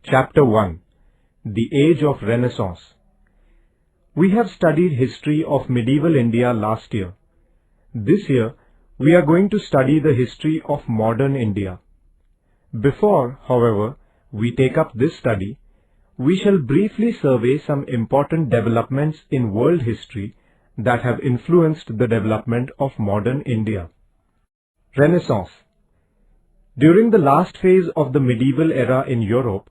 Chapter 1. The Age of Renaissance. We have studied history of medieval India last year. This year, we are going to study the history of modern India. Before, however, we take up this study, we shall briefly survey some important developments in world history that have influenced the development of modern India. Renaissance. During the last phase of the medieval era in Europe,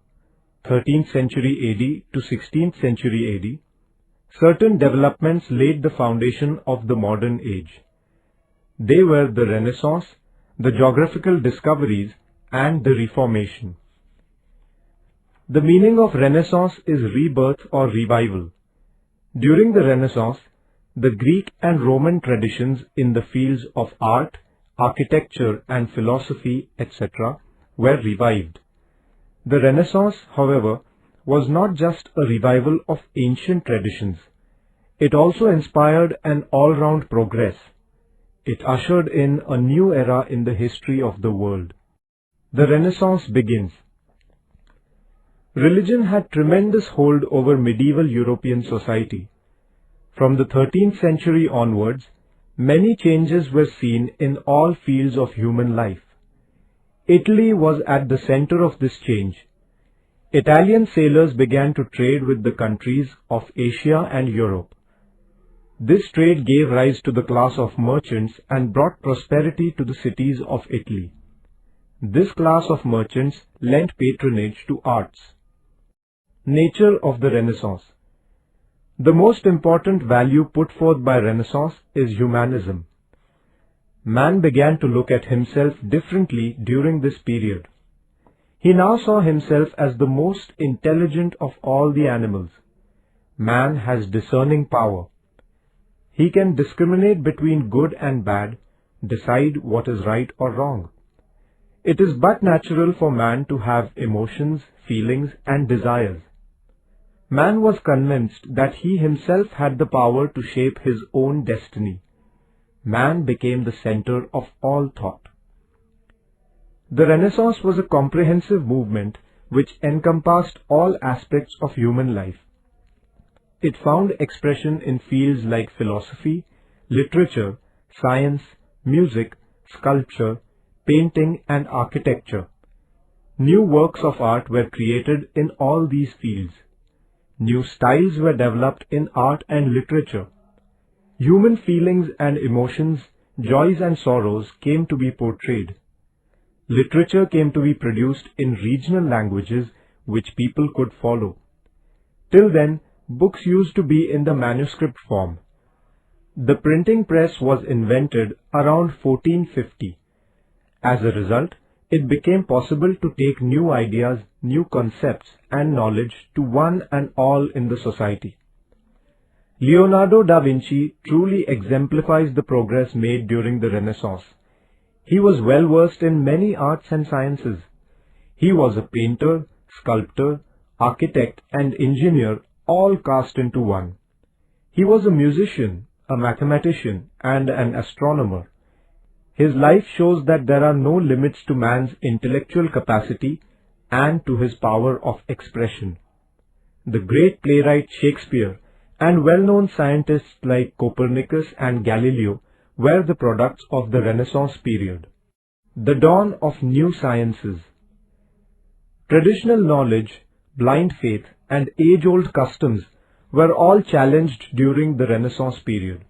13th century AD to 16th century AD, certain developments laid the foundation of the modern age. They were the Renaissance, the geographical discoveries, and the Reformation. The meaning of Renaissance is rebirth or revival. During the Renaissance, the Greek and Roman traditions in the fields of art, architecture and philosophy, etc., were revived. The Renaissance, however, was not just a revival of ancient traditions. It also inspired an all-round progress. It ushered in a new era in the history of the world. The Renaissance begins. Religion had tremendous hold over medieval European society. From the 13th century onwards, many changes were seen in all fields of human life. Italy was at the center of this change. Italian sailors began to trade with the countries of Asia and Europe. This trade gave rise to the class of merchants and brought prosperity to the cities of Italy. This class of merchants lent patronage to arts. Nature of the Renaissance. The most important value put forth by Renaissance is humanism. Man began to look at himself differently during this period. He now saw himself as the most intelligent of all the animals. Man has discerning power. He can discriminate between good and bad, decide what is right or wrong. It is but natural for man to have emotions, feelings, and desires. Man was convinced that he himself had the power to shape his own destiny. Man became the center of all thought. The Renaissance was a comprehensive movement which encompassed all aspects of human life. It found expression in fields like philosophy, literature, science, music, sculpture, painting, and architecture. New works of art were created in all these fields. New styles were developed in art and literature. Human feelings and emotions, joys and sorrows came to be portrayed. Literature came to be produced in regional languages which people could follow. Till then, books used to be in the manuscript form. The printing press was invented around 1450. As a result, it became possible to take new ideas, new concepts, and knowledge to one and all in the society. Leonardo da Vinci truly exemplifies the progress made during the Renaissance. He was well versed in many arts and sciences. He was a painter, sculptor, architect, and engineer, all cast into one. He was a musician, a mathematician, and an astronomer. His life shows that there are no limits to man's intellectual capacity and to his power of expression. The great playwright Shakespeare and well-known scientists like Copernicus and Galileo were the products of the Renaissance period. The dawn of new sciences. Traditional knowledge, blind faith, and age-old customs were all challenged during the Renaissance period.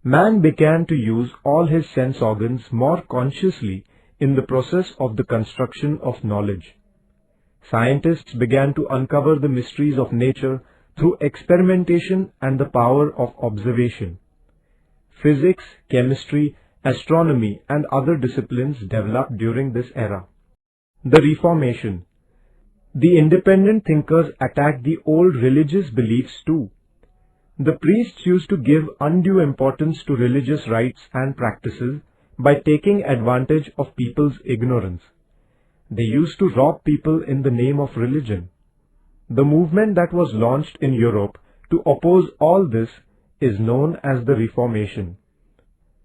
Man began to use all his sense organs more consciously in the process of the construction of knowledge. Scientists began to uncover the mysteries of nature through experimentation and the power of observation. Physics, chemistry, astronomy, and other disciplines developed during this era. The Reformation. The independent thinkers attacked the old religious beliefs too. The priests used to give undue importance to religious rites and practices by taking advantage of people's ignorance. They used to rob people in the name of religion. The movement that was launched in Europe to oppose all this is known as the Reformation.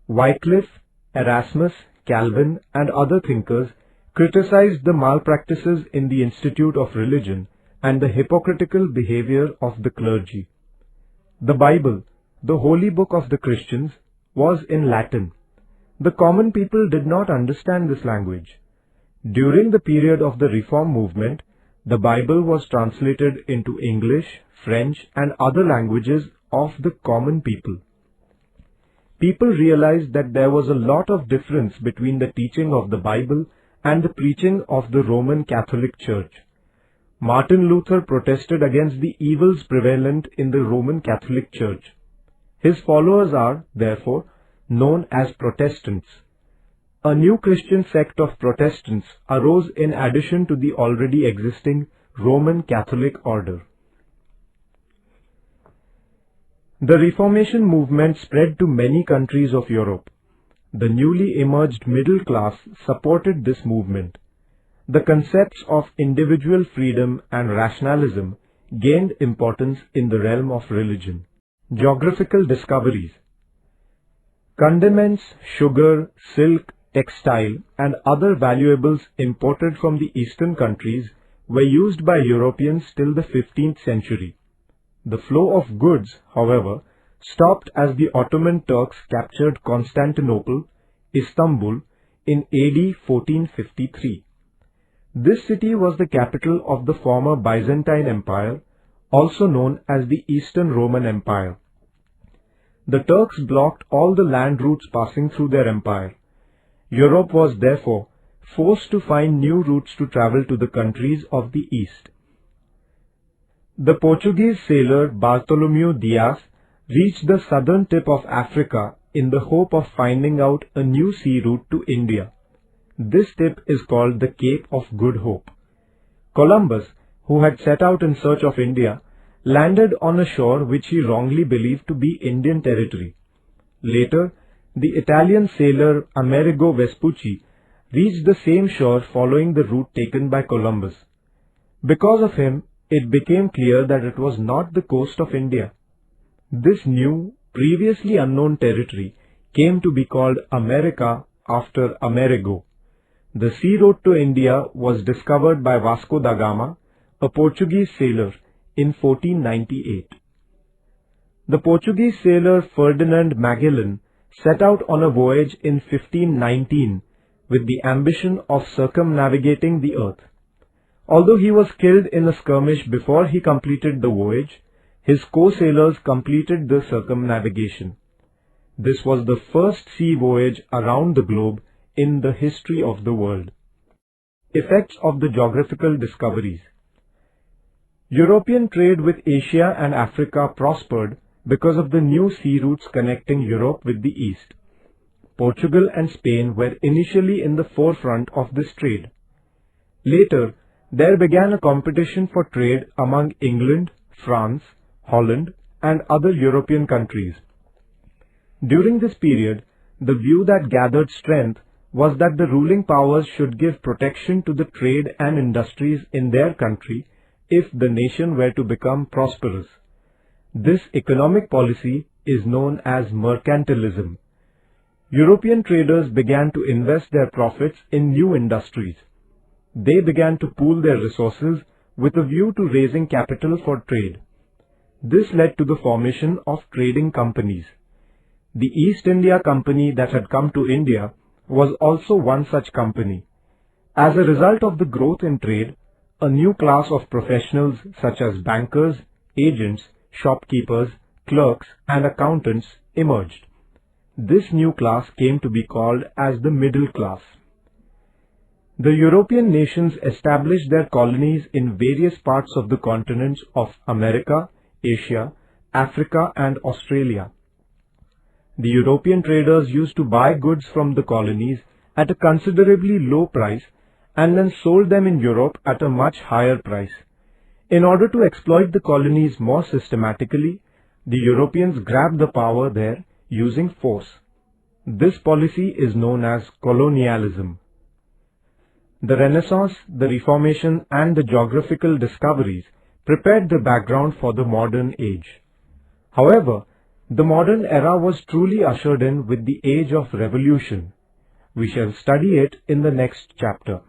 Wycliffe, Erasmus, Calvin, and other thinkers criticized the malpractices in the Institute of Religion and the hypocritical behavior of the clergy. The Bible, the holy book of the Christians, was in Latin. The common people did not understand this language. During the period of the Reform movement, the Bible was translated into English, French, and other languages of the common people. People realized that there was a lot of difference between the teaching of the Bible and the preaching of the Roman Catholic Church. Martin Luther protested against the evils prevalent in the Roman Catholic Church. His followers are, therefore, known as Protestants. A new Christian sect of Protestants arose in addition to the already existing Roman Catholic order. The Reformation movement spread to many countries of Europe. The newly emerged middle class supported this movement. The concepts of individual freedom and rationalism gained importance in the realm of religion. Geographical discoveries. Condiments, sugar, silk, textile, and other valuables imported from the eastern countries were used by Europeans till the 15th century. The flow of goods, however, stopped as the Ottoman Turks captured Constantinople, Istanbul, in AD 1453. This city was the capital of the former Byzantine Empire, also known as the Eastern Roman Empire. The Turks blocked all the land routes passing through their empire. Europe was therefore forced to find new routes to travel to the countries of the East. The Portuguese sailor Bartholomew Dias reached the southern tip of Africa in the hope of finding out a new sea route to India. This tip is called the Cape of Good Hope. Columbus, who had set out in search of India, landed on a shore which he wrongly believed to be Indian territory. Later, the Italian sailor Amerigo Vespucci reached the same shore following the route taken by Columbus. Because of him, it became clear that it was not the coast of India. This new, previously unknown territory came to be called America after Amerigo. The sea route to India was discovered by Vasco da Gama, a Portuguese sailor, in 1498. The Portuguese sailor Ferdinand Magellan set out on a voyage in 1519 with the ambition of circumnavigating the earth. Although he was killed in a skirmish before he completed the voyage, his co-sailors completed the circumnavigation. This was the first sea voyage around the globe in the history of the world. Effects of the geographical discoveries. European trade with Asia and Africa prospered because of the new sea routes connecting Europe with the East. Portugal and Spain were initially in the forefront of this trade. Later, there began a competition for trade among England, France, Holland, and other European countries. During this period, the view that gathered strength was that the ruling powers should give protection to the trade and industries in their country if the nation were to become prosperous. This economic policy is known as mercantilism. European traders began to invest their profits in new industries. They began to pool their resources with a view to raising capital for trade. This led to the formation of trading companies. The East India Company that had come to India was also one such company. As a result of the growth in trade, a new class of professionals such as bankers, agents, shopkeepers, clerks, and accountants emerged. This new class came to be called as the middle class. The European nations established their colonies in various parts of the continents of America, Asia, Africa, and Australia. The European traders used to buy goods from the colonies at a considerably low price and then sold them in Europe at a much higher price. In order to exploit the colonies more systematically, the Europeans grabbed the power there using force. This policy is known as colonialism. The Renaissance, the Reformation, and the geographical discoveries prepared the background for the modern age. However, the modern era was truly ushered in with the age of revolution. We shall study it in the next chapter.